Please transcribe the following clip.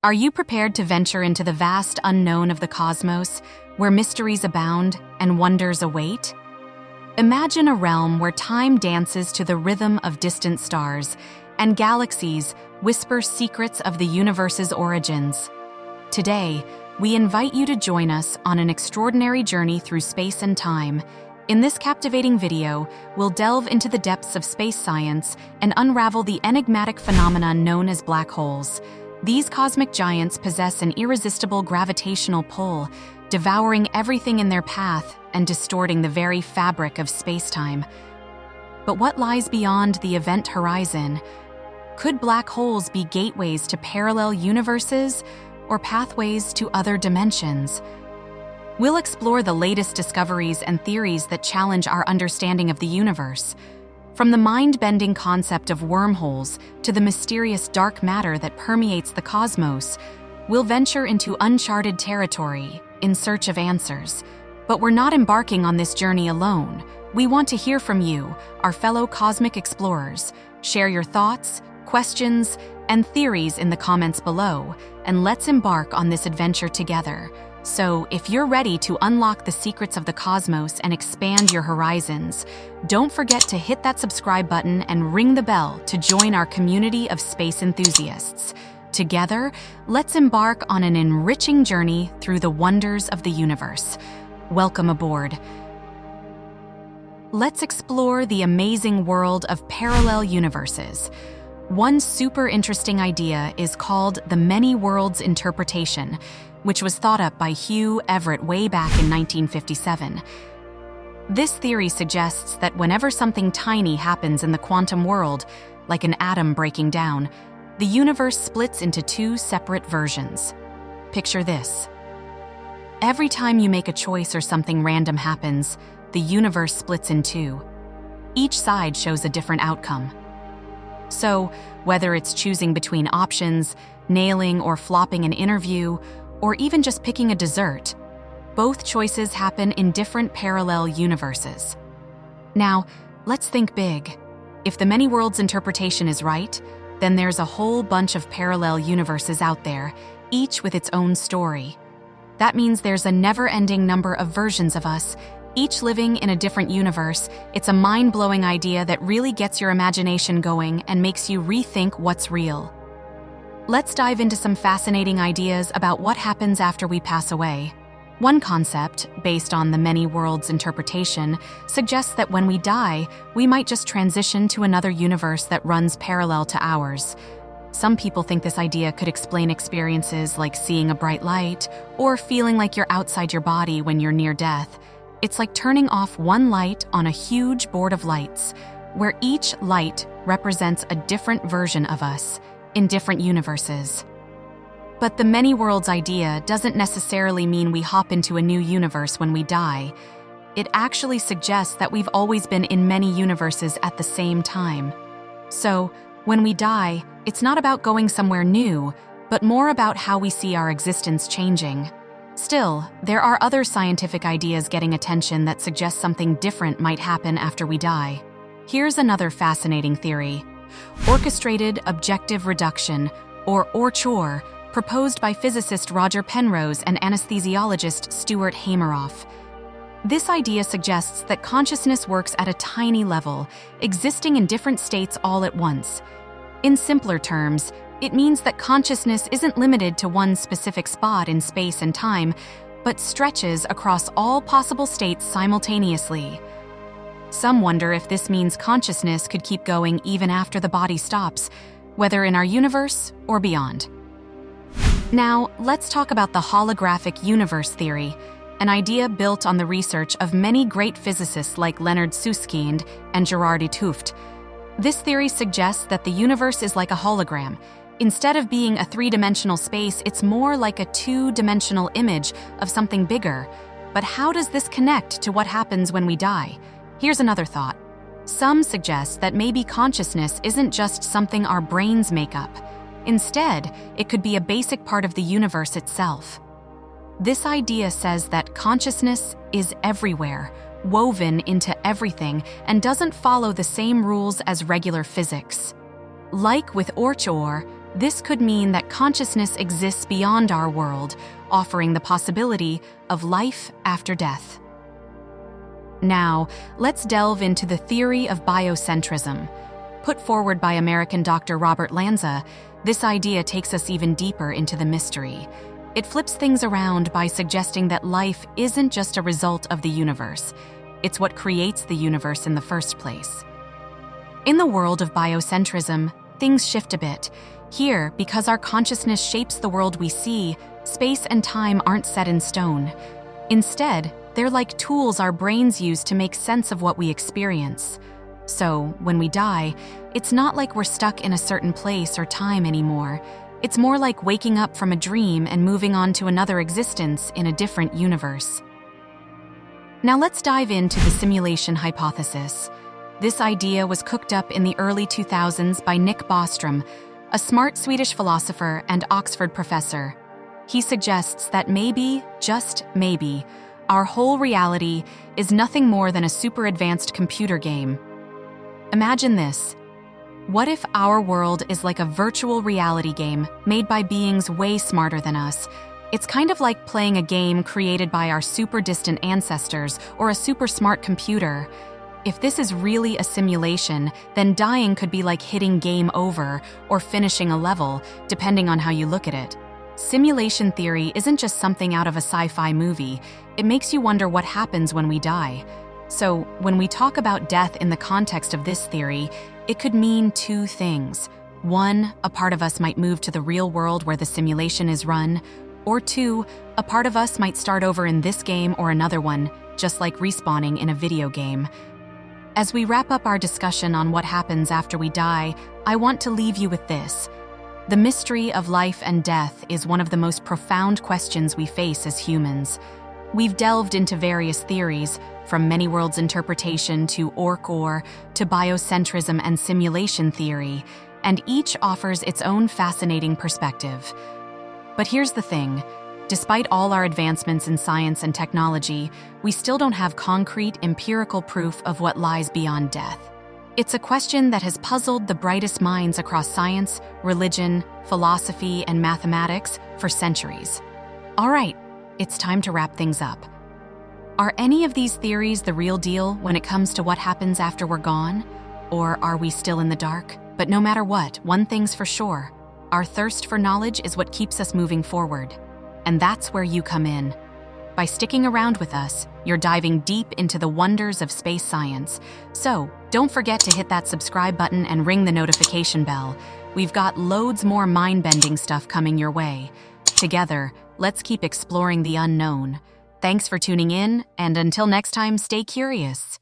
Are you prepared to venture into the vast unknown of the cosmos, where mysteries abound and wonders await? Imagine a realm where time dances to the rhythm of distant stars, and galaxies whisper secrets of the universe's origins. Today, we invite you to join us on an extraordinary journey through space and time. In this captivating video, we'll delve into the depths of space science and unravel the enigmatic phenomenon known as black holes. These cosmic giants possess an irresistible gravitational pull, devouring everything in their path and distorting the very fabric of space-time. But what lies beyond the event horizon? Could black holes be gateways to parallel universes or pathways to other dimensions? We'll explore the latest discoveries and theories that challenge our understanding of the universe. From the mind-bending concept of wormholes to the mysterious dark matter that permeates the cosmos, we'll venture into uncharted territory in search of answers. But we're not embarking on this journey alone. We want to hear from you, our fellow cosmic explorers. Share your thoughts, questions, and theories in the comments below, and let's embark on this adventure together. So, if you're ready to unlock the secrets of the cosmos and expand your horizons, don't forget to hit that subscribe button and ring the bell to join our community of space enthusiasts. Together, let's embark on an enriching journey through the wonders of the universe. Welcome aboard. Let's explore the amazing world of parallel universes. One super interesting idea is called the many worlds interpretation, which was thought up by Hugh Everett way back in 1957. This theory suggests that whenever something tiny happens in the quantum world, like an atom breaking down, the universe splits into two separate versions. Picture this. Every time you make a choice or something random happens, the universe splits in two. Each side shows a different outcome. So, whether it's choosing between options, nailing or flopping an interview, or even just picking a dessert, both choices happen in different parallel universes. Now, let's think big. If the many worlds interpretation is right, then there's a whole bunch of parallel universes out there, each with its own story. That means there's a never-ending number of versions of us, each living in a different universe. It's a mind-blowing idea that really gets your imagination going and makes you rethink what's real. Let's dive into some fascinating ideas about what happens after we pass away. One concept, based on the many worlds interpretation, suggests that when we die, we might just transition to another universe that runs parallel to ours. Some people think this idea could explain experiences like seeing a bright light or feeling like you're outside your body when you're near death. It's like turning off one light on a huge board of lights, where each light represents a different version of us in different universes. But the many worlds idea doesn't necessarily mean we hop into a new universe when we die. It actually suggests that we've always been in many universes at the same time. So, when we die, it's not about going somewhere new, but more about how we see our existence changing. Still, there are other scientific ideas getting attention that suggest something different might happen after we die. Here's another fascinating theory. Orchestrated objective reduction, or ORCHOR, proposed by physicist Roger Penrose and anesthesiologist Stuart Hameroff. This idea suggests that consciousness works at a tiny level, existing in different states all at once. In simpler terms, it means that consciousness isn't limited to one specific spot in space and time, but stretches across all possible states simultaneously. Some wonder if this means consciousness could keep going even after the body stops, whether in our universe or beyond. Now, let's talk about the holographic universe theory, an idea built on the research of many great physicists like Leonard Susskind and Gerard 't Hooft. This theory suggests that the universe is like a hologram. Instead of being a three-dimensional space, it's more like a two-dimensional image of something bigger. But how does this connect to what happens when we die? Here's another thought. Some suggest that maybe consciousness isn't just something our brains make up. Instead, it could be a basic part of the universe itself. This idea says that consciousness is everywhere, woven into everything, and doesn't follow the same rules as regular physics. Like with ORCHOR, This could mean that consciousness exists beyond our world, offering the possibility of life after death. Now, let's delve into the theory of biocentrism. Put forward by American Dr. Robert Lanza, this idea takes us even deeper into the mystery. It flips things around by suggesting that life isn't just a result of the universe. It's what creates the universe in the first place. In the world of biocentrism, things shift a bit. Here, because our consciousness shapes the world we see, space and time aren't set in stone. Instead, they're like tools our brains use to make sense of what we experience. So, when we die, it's not like we're stuck in a certain place or time anymore. It's more like waking up from a dream and moving on to another existence in a different universe. Now let's dive into the simulation hypothesis. This idea was cooked up in the early 2000s by Nick Bostrom, a smart Swedish philosopher and Oxford professor. He suggests that maybe, just maybe, our whole reality is nothing more than a super advanced computer game. Imagine this. What if our world is like a virtual reality game made by beings way smarter than us? It's kind of like playing a game created by our super distant ancestors or a super smart computer. If this is really a simulation, then dying could be like hitting game over or finishing a level, depending on how you look at it. Simulation theory isn't just something out of a sci-fi movie. It makes you wonder what happens when we die. So, when we talk about death in the context of this theory, it could mean two things. One, a part of us might move to the real world where the simulation is run. Or two, a part of us might start over in this game or another one, just like respawning in a video game. As we wrap up our discussion on what happens after we die, I want to leave you with this. The mystery of life and death is one of the most profound questions we face as humans. We've delved into various theories, from many worlds interpretation to Orc-Or to biocentrism and simulation theory, and each offers its own fascinating perspective. But here's the thing. Despite all our advancements in science and technology, we still don't have concrete, empirical proof of what lies beyond death. It's a question that has puzzled the brightest minds across science, religion, philosophy, and mathematics for centuries. All right, it's time to wrap things up. Are any of these theories the real deal when it comes to what happens after we're gone? Or are we still in the dark? But no matter what, one thing's for sure. Our thirst for knowledge is what keeps us moving forward. And that's where you come in. By sticking around with us, you're diving deep into the wonders of space science. So, don't forget to hit that subscribe button and ring the notification bell. We've got loads more mind-bending stuff coming your way. Together, let's keep exploring the unknown. Thanks for tuning in, and until next time, stay curious.